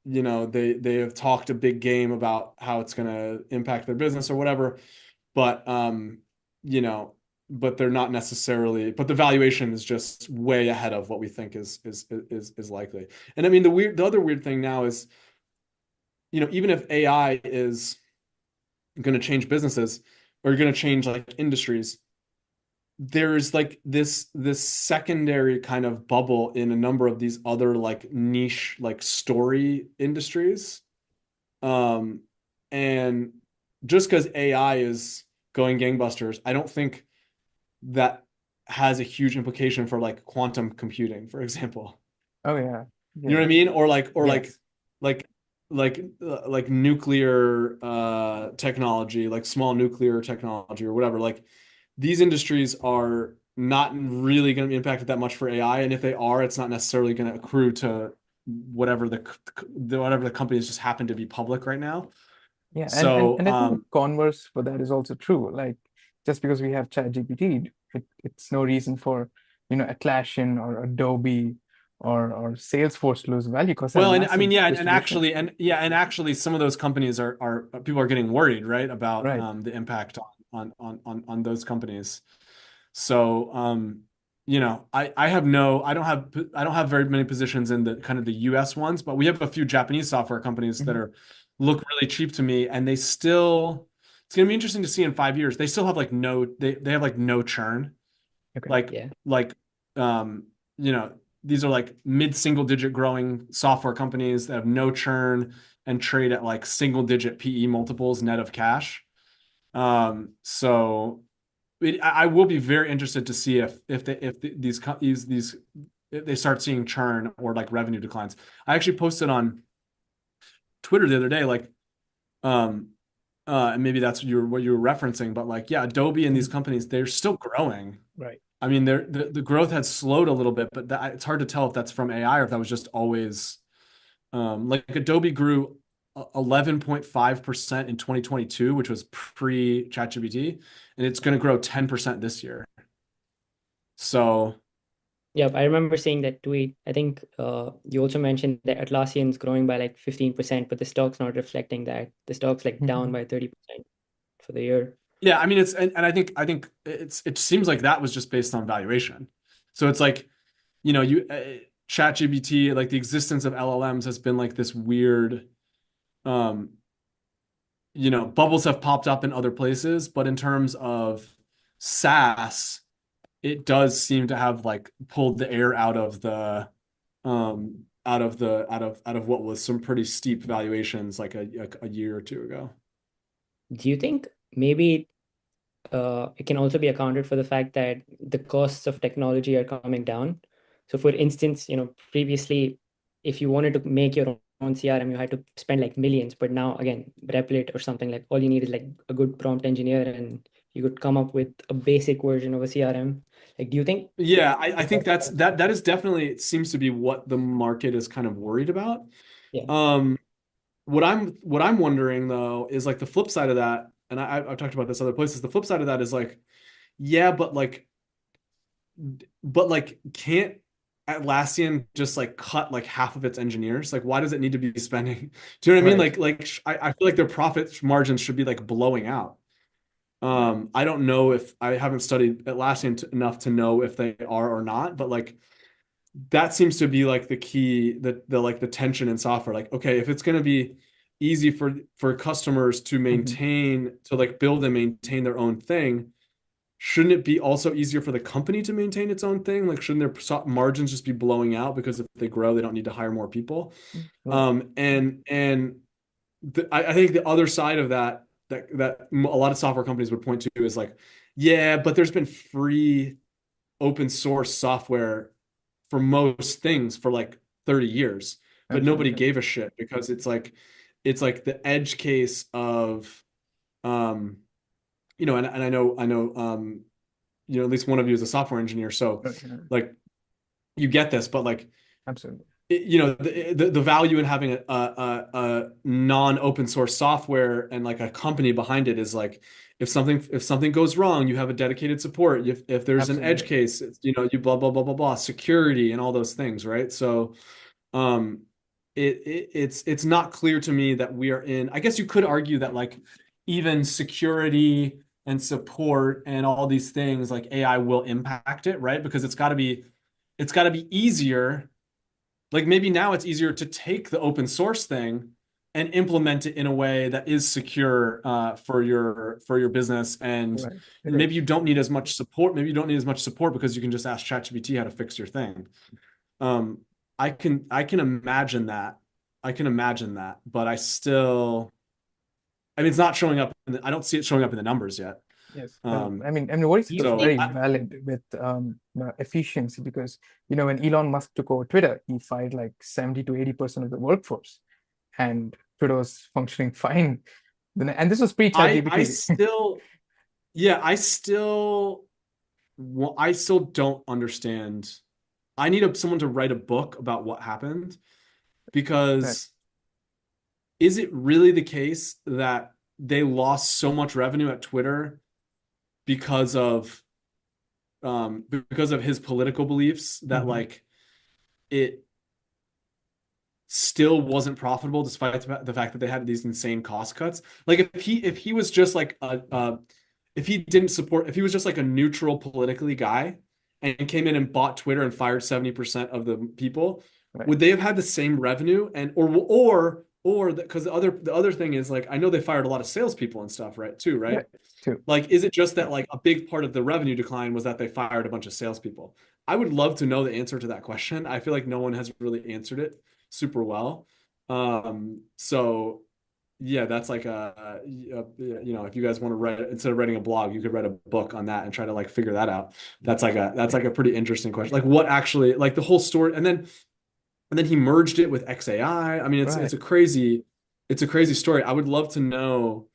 you know, they have talked a big game about how it's going to impact their business or whatever, but you know, but they're not necessarily, but the valuation is just way ahead of what we think is likely. And I mean, the other weird thing now is, you know, even if AI is going to change businesses or going to change like industries, there's like this secondary kind of bubble in a number of these other like niche like story industries. Um, and just because AI is going gangbusters, I don't think that has a huge implication for like quantum computing, for example. Oh yeah. You know Yeah. what I mean? Yes. Like like nuclear technology, like small nuclear technology or whatever. Like these industries are not really going to be impacted that much for AI, and if they are, it's not necessarily going to accrue to whatever whatever the companies just happen to be public right now. Yeah, So and I think the converse for that is also true. Like just because we have ChatGPT, it's no reason for, Atlassian or Adobe or Salesforce to lose value because they have well, and I massive mean, yeah, distribution. and actually, some of those companies are people are getting worried, right, about Right. the impact on those companies. So, you know, I don't have very many positions in the kind of the US ones, but we have a few Japanese software companies that Hmm. are look really cheap to me, and they still, it's gonna be interesting to see in 5 years. They still have like they have like no churn. Okay. Like Yeah. like you know, these are like mid-single digit growing software companies that have no churn and trade at like single digit PE multiples net of cash. So I will be very interested to see these if they start seeing churn or like revenue declines. I actually posted on Twitter the other day, like um and maybe that's what you were referencing, but like yeah, Adobe and these Mhm. companies, they're still growing. Right. I mean, the growth had slowed a little bit, but it's hard to tell if that's from AI or if that was just always like Adobe grew 11.5% in 2022, which was pre ChatGPT, and it's going to grow 10% this year. So, Yeah, I remember seeing that tweet. I think you also mentioned that Atlassian's growing by like 15%, but the stock's not reflecting that. The stock's like down Mhm. by 30% for the year. yeah, I mean it's and I think it seems like that was just based on valuation. So it's like, you know, you ChatGPT, like the existence of LLMs has been like this weird um you know, bubbles have popped up in other places, but in terms of SaaS, it does seem to have like pulled the air out of the out of what was some pretty steep valuations like a year or two ago. Do you think maybe it can also be accounted for the fact that the costs of technology are coming down? So, for instance, previously, if you wanted to make your own CRM, you had to spend like millions. But now, again, Replit or something, like all you need is like a good prompt engineer, and you could come up with a basic version of a CRM. Like, do you think? Yeah, I think that is definitely, it seems to be what the market is kind of worried about. Yeah. Um, what I'm wondering though is like the flip side of that, and I've talked about this other places. The flip side of that is like, yeah, but like can't Atlassian just like cut like half of its engineers? Like, why does it need to be spending? Do you know what I mean? Right. I feel like their profit margins should be like blowing out. I don't know if I haven't studied Atlassian enough to know if they are or not, but like that seems to be like the key, the like the tension in software. Like, okay, if it's going to be easy for customers to Mhm. maintain, to like build and maintain their own thing, shouldn't it be also easier for the company to maintain its own thing? Like, shouldn't their margins just be blowing out because if they grow, they don't need to hire more people? Right. I think the other side of that a lot of software companies would point to is like, yeah, but there's been free open source software for most things for like 30 years, but nobody Absolutely. gave a shit because it's like the edge case of um and I know at least one of you is a software engineer, so Right. Yeah. like you get this, but like Absolutely. the value in having a non-open source software and like a company behind it is like if something goes wrong, you have a dedicated support. If there's an edge Absolutely. case, you blah blah blah blah blah security and all those things, right? So um it's not clear to me that we are in. I guess you could argue that like even security and support and all these things like AI will impact it, right? Because it's got to be easier. Like maybe now it's easier to take the open source thing and implement it in a way that is secure for your business, and Right. It maybe you is. don't need as much support. Maybe you don't need as much support because you can just ask ChatGPT how to fix your thing. Um, I can imagine that. I can imagine that, but I mean, it's not showing up. I don't see it showing up in the numbers yet. Yes. Um, I mean, what he Do said you was so very think? valid with efficiency because, when Elon Musk took over Twitter, he fired like 70 to 80% of the workforce, and Twitter was functioning fine. And this was I pre-ChatGPT. still, yeah, I still don't understand. I need someone to write a book about what happened, Right. because is it really the case that they lost so much revenue at Twitter because of his political beliefs that Hmm. like it still wasn't profitable despite the fact that they had these insane cost cuts? Like if he was just like if he was just like a neutral politically guy and came in and bought Twitter and fired 70% of the people, Right. would they have had the same revenue? And or because the other thing is like I know they fired a lot of salespeople and stuff, right? Too, Yeah. right? Too. Like, is it just that like a big part of the revenue decline was that they fired a bunch of salespeople? I would love to know the answer to that question. I feel like no one has really answered it super well. So yeah, that's like if you guys want to write, instead of writing a blog, you could write a book on that and try to like figure that out. That's like a pretty interesting question. Like what actually, like the whole story, and then he merged it with XAI. I mean, it's Right. a crazy story. I would love to know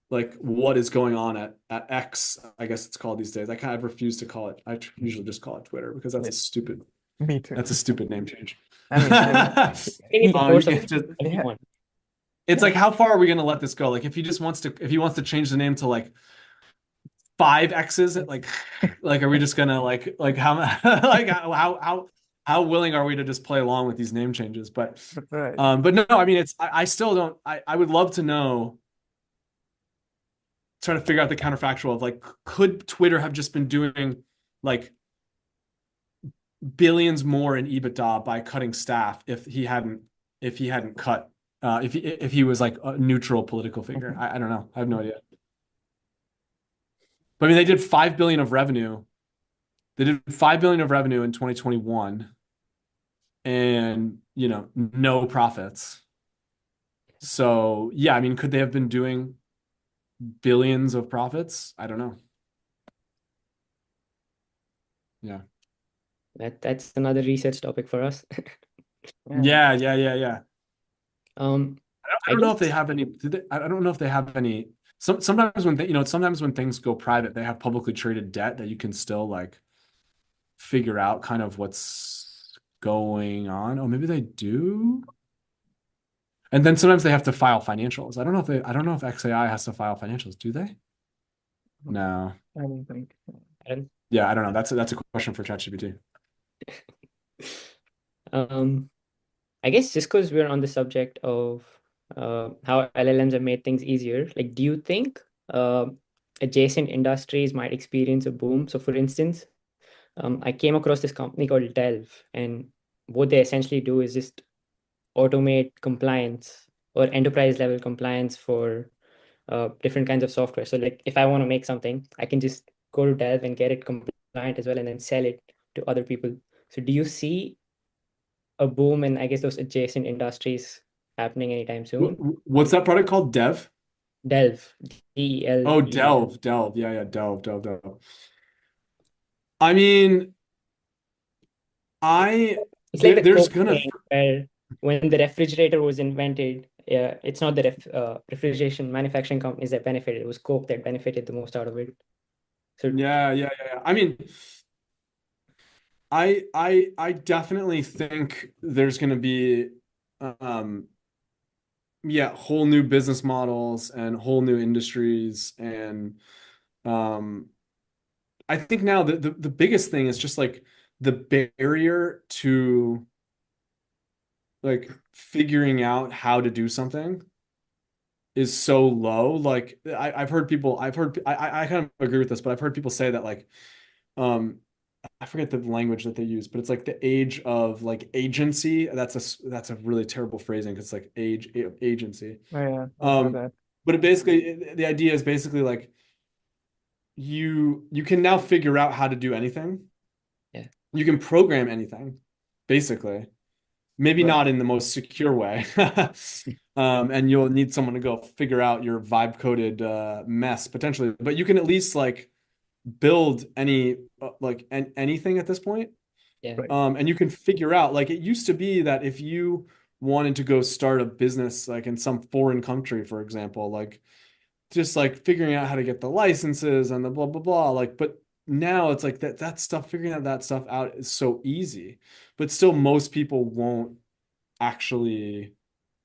like what is going on at X, I guess it's called these days. I kind of refuse to call it. I usually just call it Twitter because that's Yeah. a stupid Me too. that's a stupid name change. I mean, I think it's a You course of can't just yeah. everyone. It's like, how far are we going to let this go? Like if he wants to change the name to like 5 X's, like are we just gonna like how like how willing are we to just play along with these name changes? But Right. but no, I mean I still don't. I would love to know, try to figure out the counterfactual of like, could Twitter have just been doing like billions more in EBITDA by cutting staff if he hadn't cut if he was like a neutral political figure? Mhm. I don't know. I have no idea. But I mean, they did 5 billion of revenue. They did 5 billion of revenue in 2021, and no profits. So yeah, I mean, could they have been doing billions of profits? I don't know. Yeah. That's another research topic for us. Yeah. Yeah. Um, I I don't know guess if they have any. I don't know if they have any. Sometimes when things go private, they have publicly traded debt that you can still like figure out kind of what's going on. Oh, maybe they do. And then sometimes they have to file financials. I don't know if XAI has to file financials. Do they? No. I don't think. I don't, Yeah, I don't know. That's a question for ChatGPT. um, I guess just because we're on the subject of how LLMs have made things easier, like, do you think adjacent industries might experience a boom? So, for instance, I came across this company called Delve, and what they essentially do is just automate compliance or enterprise level compliance for different kinds of software. So, like, if I want to make something, I can just go to Delve and get it compliant as well, and then sell it to other people. So do you see a boom in, I guess, those adjacent industries happening anytime soon? What's that product called? Dev? Delve, DELVE. Oh, Delve. Yeah, Delve. I mean, It's like the there's Coke gonna thing where when the refrigerator was invented, it's not the refrigeration manufacturing companies that benefited. It was Coke that benefited the most out of it. So yeah. I mean, I definitely think there's gonna be um whole new business models and whole new industries, and um I think now the biggest thing is just like the barrier to like figuring out how to do something is so low. Like I've heard people, I kind of agree with this, but I've heard people say that like um I forget the language that they use, but it's like the age of like agency. That's a really terrible phrasing because it's like agency. Oh, yeah, I've heard Um, that. but the idea is basically like you can now figure out how to do anything. yeah, You can program anything, basically. Maybe Right. not in the most secure way. And you'll need someone to go figure out your vibe coded mess potentially, but you can at least like build anything at this point. yeah, Right. And you can figure out, like, it used to be that if you wanted to go start a business like in some foreign country, for example, like just like figuring out how to get the licenses and the blah blah blah, like, but now it's like that stuff, figuring out that stuff out is so easy, but still most people won't actually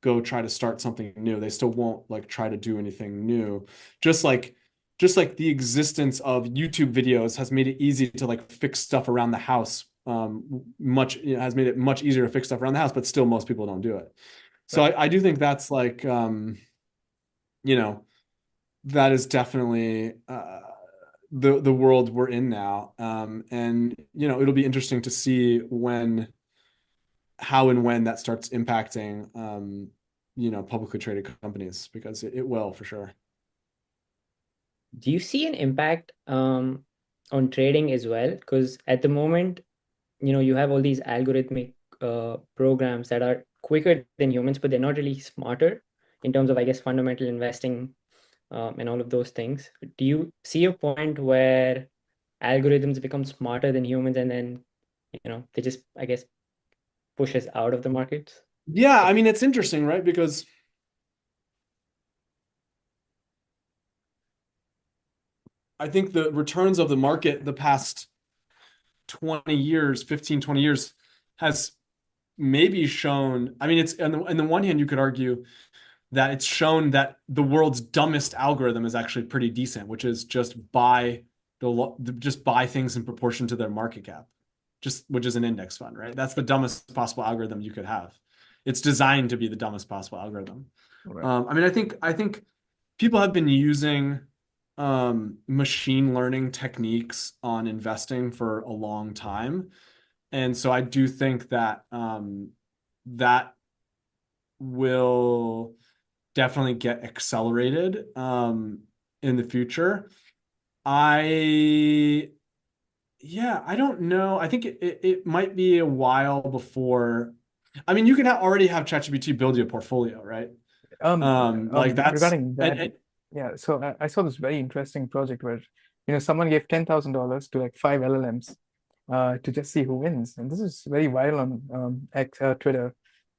go try to start something new. They still won't like try to do anything new. Just like the existence of YouTube videos has made it easy to like fix stuff around the house. Has made it much easier to fix stuff around the house, but still most people don't do it. So Right. I do think that's like you know, that is definitely the world we're in now. And it'll be interesting to see how and when that starts impacting publicly traded companies, because it will for sure. Do you see an impact on trading as well? Because at the moment, you have all these algorithmic programs that are quicker than humans, but they're not really smarter in terms of, I guess, fundamental investing and all of those things. Do you see a point where algorithms become smarter than humans and then, they just, I guess, push us out of the markets? Yeah, I mean, it's interesting, right? Because I think the returns of the market the past 20 years, 15, 20 years has maybe shown, I mean, it's on the one hand, you could argue that it's shown that the world's dumbest algorithm is actually pretty decent, which is just buy things in proportion to their market cap, which is an index fund, right? That's the dumbest possible algorithm you could have. It's designed to be the dumbest possible algorithm. Right. I mean, I think people have been using machine learning techniques on investing for a long time, and so I do think that that will definitely get accelerated in the future. I I don't know. I think it might be a while before. I mean, you can already have ChatGPT build you a portfolio, right? Like that's Regarding that, yeah, so I saw this very interesting project where, someone gave $10,000 to like 5 LLMs to just see who wins. And this is very viral on Twitter a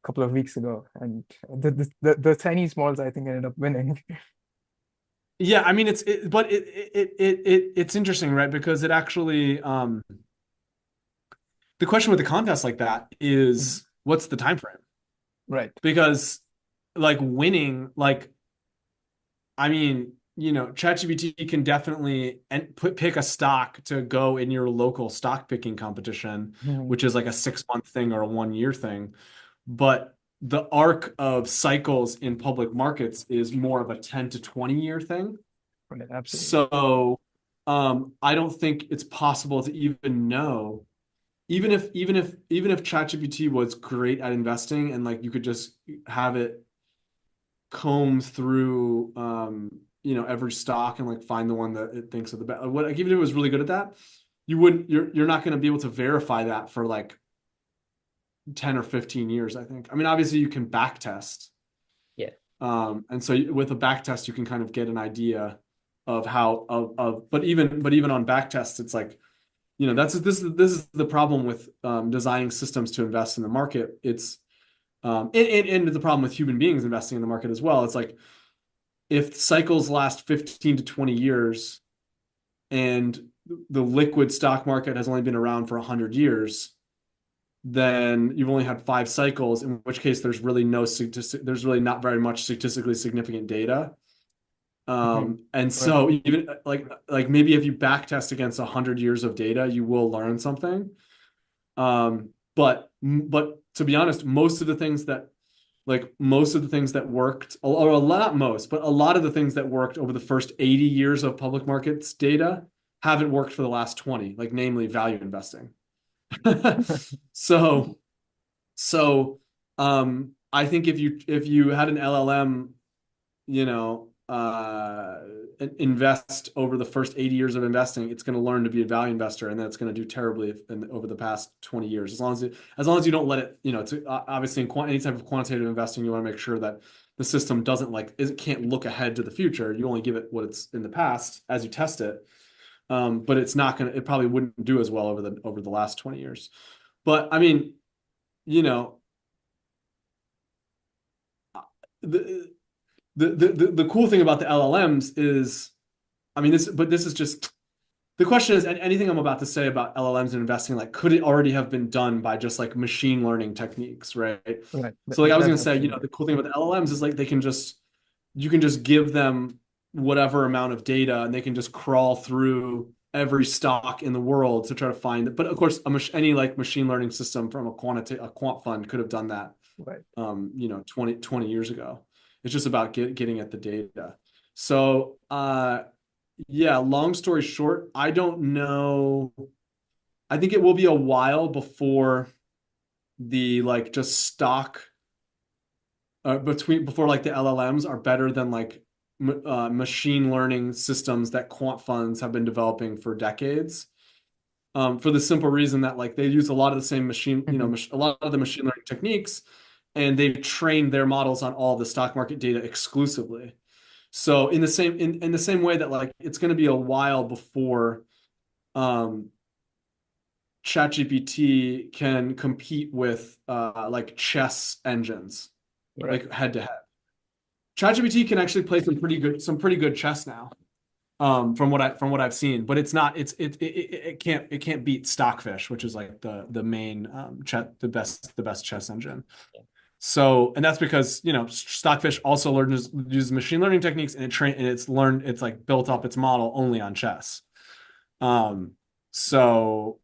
couple of weeks ago. And the Chinese models, I think, ended up winning. Yeah, I mean it's interesting, right? Because it actually the question with a contest like that Mhm. is what's the time frame? Right. Because like winning, like I mean, ChatGPT can definitely pick a stock to go in your local stock picking competition, Mhm. which is like a 6 month thing or a 1 year thing. But the arc of cycles in public markets is more of a 10 to 20 year thing. Right, absolutely. So I don't think it's possible to even know, even if ChatGPT was great at investing and like you could just have it comb through every stock and like find the one that it thinks are the best. What, like, even if it was really good at that, you're not going to be able to verify that for like 10 or 15 years, I think. I mean, obviously you can back test. Yeah. And so with a back test, you can kind of get an idea of how but even on back tests, it's like, this is the problem with designing systems to invest in the market. It's and the problem with human beings investing in the market as well. It's like if cycles last 15 to 20 years and the liquid stock market has only been around for 100 years, then you've only had 5 cycles, in which case there's really not very much statistically significant data. And so even like maybe if you back test against 100 years of data, you will learn something. But to be honest, most of the things that worked, or a lot, most, but a lot of the things that worked over the first 80 years of public markets data haven't worked for the last 20, like namely value investing. So I think if you had an LLM, invest over the first 80 years of investing, it's going to learn to be a value investor, and then it's going to do terribly over the past 20 years. As long as you don't let it, it's obviously in any type of quantitative investing, you want to make sure that the system it can't look ahead to the future. You only give it what it's in the past as you test it. But it probably wouldn't do as well over the last 20 years. But I mean, the cool thing about the LLMs is, I mean, this is just, the question is, anything I'm about to say about LLMs and investing, like, could it already have been done by just like machine learning techniques, right? Right. So like I was going to That's say, absolutely the cool thing about the LLMs is like you can just give them whatever amount of data and they can just crawl through every stock in the world to try to find it. But of course, any like machine learning system from a quant fund could have done that, right. 20 years ago. It's just about getting at the data. So, yeah, long story short, I don't know. I think it will be a while before the like just stock before like the LLMs are better than like machine learning systems that quant funds have been developing for decades. For the simple reason that like they use a lot of the same machine, a lot of the machine learning techniques, and they've trained their models on all the stock market data exclusively. So in the same way that like it's going to be a while before ChatGPT can compete with like chess engines, like head to head. ChatGPT can actually play some pretty good chess now, from what I've seen, but it can't beat Stockfish, which is like the main the best chess engine. So, and that's because, Stockfish also uses machine learning techniques, and it's like built up its model only on chess. So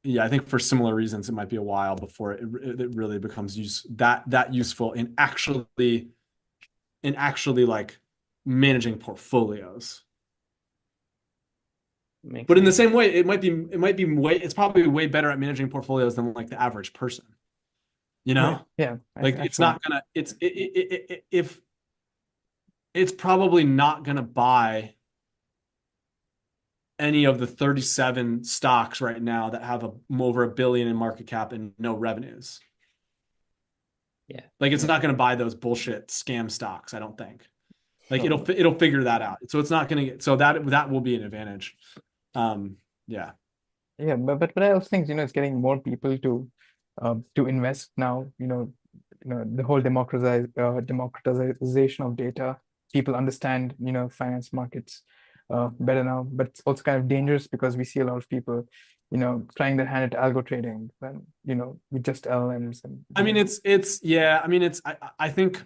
yeah, I think for similar reasons, it might be a while before it really becomes that useful in actually like managing portfolios. But in the same way, it's probably way better at managing portfolios than like the average person. Right. Yeah. Like it's not gonna, it's probably not gonna buy any of the 37 stocks right now that have over $1 billion in market cap and no revenues. Yeah. Like it's not going to buy those bullshit scam stocks, I don't think. Like it'll figure that out. So it's not going to get, so that will be an advantage. Yeah. Yeah, but I also think, it's getting more people to invest now, the whole democratization of data. People understand, finance markets better now, but it's also kind of dangerous because we see a lot of people, trying their hand at algo trading when, with just LLMs. And I mean, I think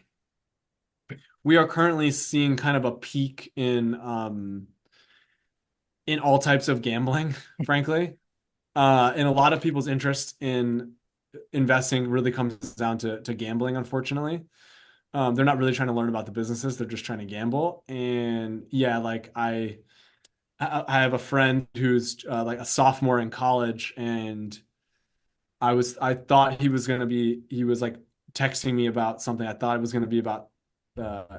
we are currently seeing kind of a peak in all types of gambling, frankly. And a lot of people's interest in investing really comes down to gambling, unfortunately. They're not really trying to learn about the businesses, they're just trying to gamble. And yeah, like I have a friend who's like a sophomore in college, and I thought he was like texting me about something. I thought it was going to be about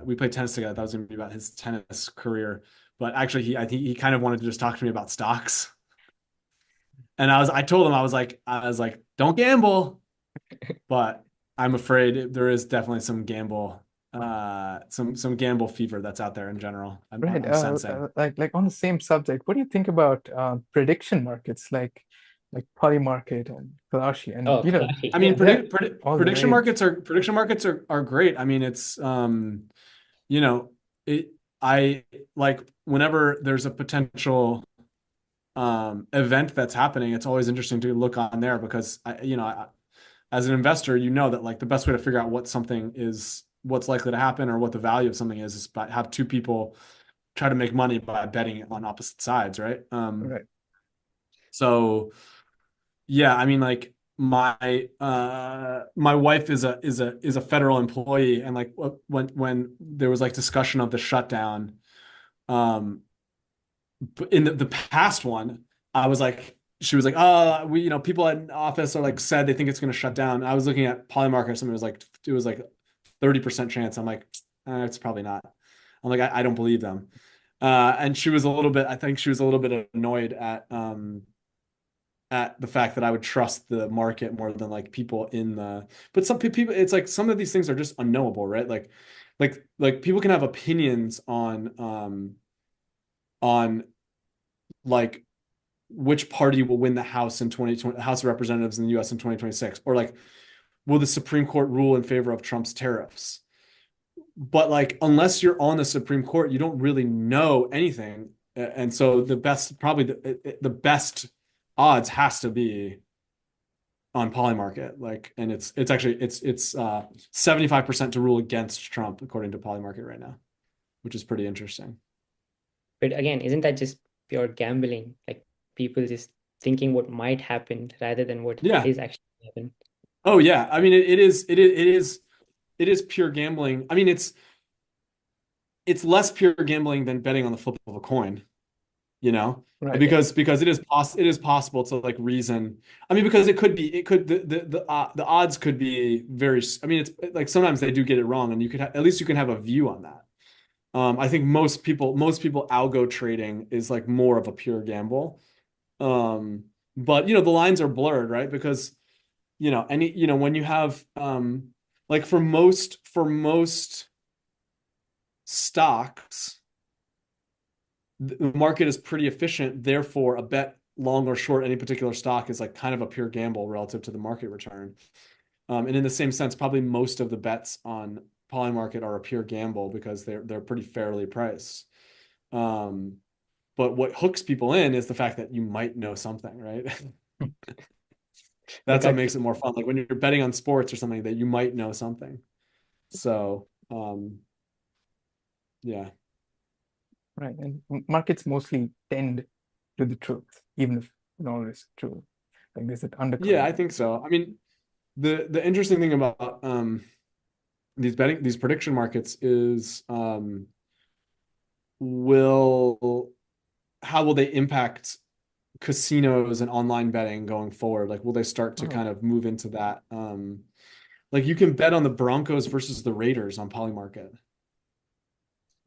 we played tennis together. That was going to be about his tennis career, but actually, I think he kind of wanted to just talk to me about stocks. And I told him, I was like, don't gamble, but I'm afraid there is definitely some gamble, some gamble fever that's out there in general. Right. I'm sensing. Like on the same subject, what do you think about prediction markets like Polymarket and Kalashi? And Oh, Kalashi. I mean, Yeah. All the prediction markets are great. I mean, it's you know, it I like whenever there's a potential event that's happening, it's always interesting to look on there because as an investor, you know that like the best way to figure out what something is, what's likely to happen, or what the value of something is by have two people try to make money by betting on opposite sides, right? right. So yeah, I mean, like my wife is a federal employee, and like when there was like discussion of the shutdown, um, in the past one, I was like, she was like, oh, people at office are like said they think it's going to shut down. I was looking at Polymarket or something. It was like 30% chance. I'm like, it's probably not. I'm like, I don't believe them. And she was a little bit, I think she was a little bit annoyed at the fact that I would trust the market more than like people but some people, it's like some of these things are just unknowable, right? Like people can have opinions on like which party will win the House in 2020, House of Representatives in the US in 2026, or like, will the Supreme Court rule in favor of Trump's tariffs? But like, unless you're on the Supreme Court, you don't really know anything. And so probably the best odds has to be on Polymarket. Like, and it's actually, it's 75% to rule against Trump, according to Polymarket right now, which is pretty interesting. But again, isn't that just pure gambling? Like people just thinking what might happen rather than what Yeah. is actually happening. Oh yeah. I mean, it is pure gambling. I mean, it's less pure gambling than betting on the flip of a coin, Right. because it is possible to like reason. I mean, because the odds could be very. I mean, it's like sometimes they do get it wrong, and at least you can have a view on that. I think most people algo trading is like more of a pure gamble. But the lines are blurred, right? Because when you have like for most stocks, the market is pretty efficient. Therefore, a bet long or short any particular stock is like kind of a pure gamble relative to the market return. And in the same sense, probably most of the bets on Polymarket are a pure gamble because they're pretty fairly priced. But what hooks people in is the fact that you might know something, right? That's what makes it more fun. Like when you're betting on sports or something, that you might know something. So, yeah. Right. And markets mostly tend to the truth, even if not always true. Like there's that Yeah, undercurrent. I think so. I mean, the interesting thing about these prediction markets is how will they impact casinos and online betting going forward? Like, will they start to kind of move into that? Like you can bet on the Broncos versus the Raiders on Polymarket,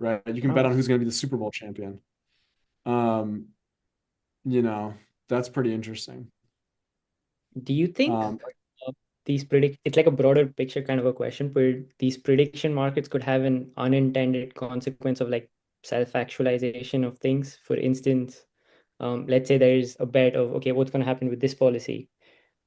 right? You can bet on who's going to be the Super Bowl champion. Um, that's pretty interesting. Do you think it's like a broader picture kind of a question, where these prediction markets could have an unintended consequence of like self-actualization of things? For instance, let's say there's a bet of, okay, what's going to happen with this policy?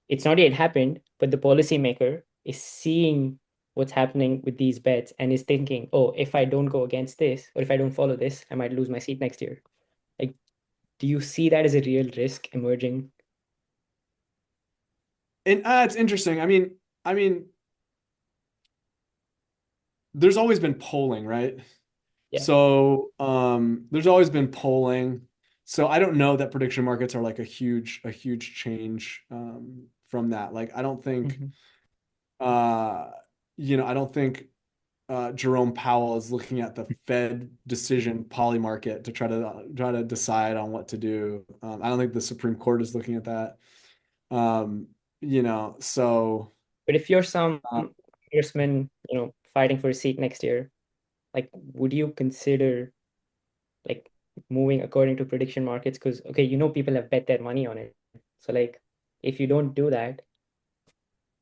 It's not yet happened, but the policymaker is seeing what's happening with these bets and is thinking, oh, if I don't go against this, or if I don't follow this, I might lose my seat next year. Like, do you see that as a real risk emerging? And it's interesting. I mean, there's always been polling, right? Yeah. So, there's always been polling. So I don't know that prediction markets are like a huge change from that. Like I don't think I don't think Jerome Powell is looking at the Fed decision Polymarket to try to decide on what to do. I don't think the Supreme Court is looking at that. So. But if you're some congressman, fighting for a seat next year, like, would you consider like moving according to prediction markets? Because okay, people have bet their money on it. So like, if you don't do that,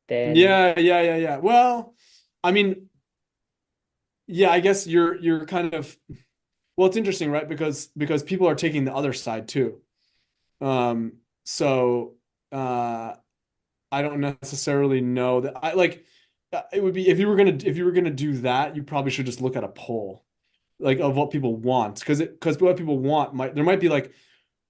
then Yeah. Well, I mean, yeah, I guess you're kind of, well, it's interesting, right? Because people are taking the other side too. So I don't necessarily know that I like it would be if you were gonna do that, you probably should just look at a poll like of what people want because what people want might be like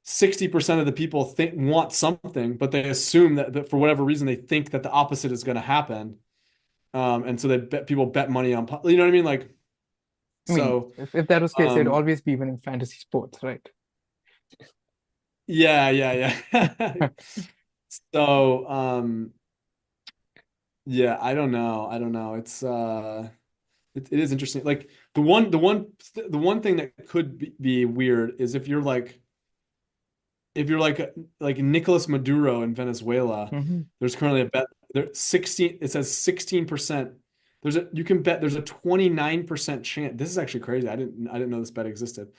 60% of the people want something, but they assume that for whatever reason they think that the opposite is going to happen. And so people bet money on, you know what I mean? Like, I mean, so, if that was the case, they'd um, always be winning fantasy sports, right? yeah. So, yeah, I don't know. It's, it is interesting. Like the one thing that could be weird is if you're like Nicolas Maduro in Venezuela, Hmm. there's currently a bet there 16 it says 16%. There's a 29% chance. This is actually crazy. I didn't know this bet existed.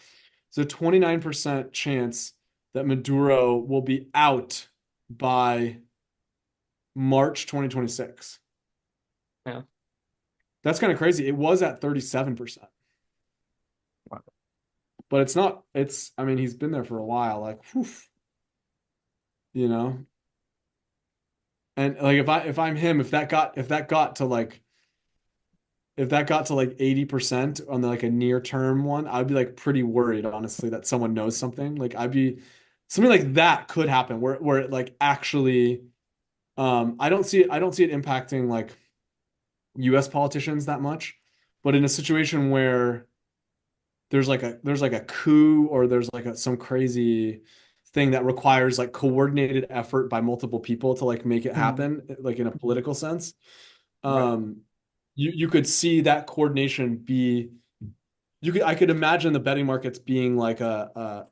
There's a 29% chance that Maduro will be out by March 2026. yeah. That's kind of crazy. It was at 37%. Wow. But it's not, I mean, he's been there for a while, like, whew, you know. And like if I'm him, if that got to like 80% on like a near term one, I'd be like pretty worried, honestly, that someone knows something. Like I'd be something like that could happen where it like actually I don't see it impacting like US politicians that much, but in a situation where there's like a coup or there's like some crazy thing that requires like coordinated effort by multiple people to like make it Mm. happen, like in a political sense. Right. You could see that coordination be I could imagine the betting markets being like an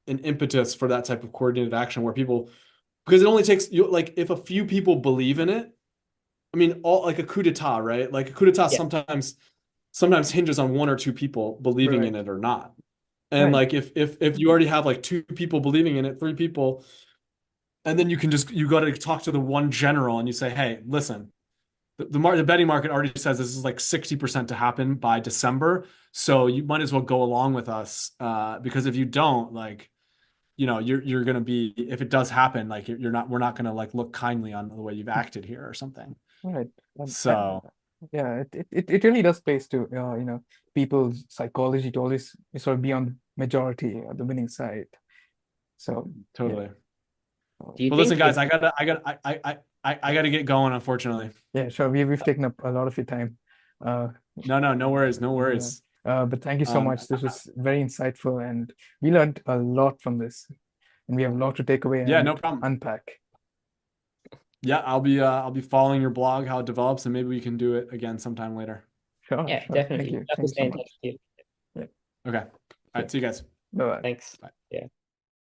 impetus for that type of coordinated action where people because it only takes you like if a few people believe in it. I mean, all like a coup d'etat, right? Like a coup d'etat Yeah. sometimes hinges on one or two people believing in Right. it or not. And Right. like if you already have like two people believing in it, three people, and then you got to talk to the one general and you say, hey, listen, the betting market already says this is like 60% to happen by December, so you might as well go along with us because if you don't, like, you know, you're gonna be if it does happen, like we're not gonna like look kindly on the way you've acted here or something. Right. So Yeah, it really does plays to people's psychology to always sort of be on the majority or the winning side. So yeah. totally. Do you Well, listen, think guys, like I gotta get going, unfortunately. Yeah, sure. We've taken up a lot of your time. Uh, No worries, no yeah. worries. But thank you so Um, much. This was very insightful, and we learned a lot from this, and we have a lot to take away yeah, no and problem. unpack. Yeah, I'll be following your blog, how it develops, and maybe we can do it again sometime later. Sure, yeah, sure. Thank definitely. you. Love to Thank you stay so in touch much. with you. Yeah. Okay. All Yeah. right, see you guys. Bye bye. Thanks. Bye. Yeah.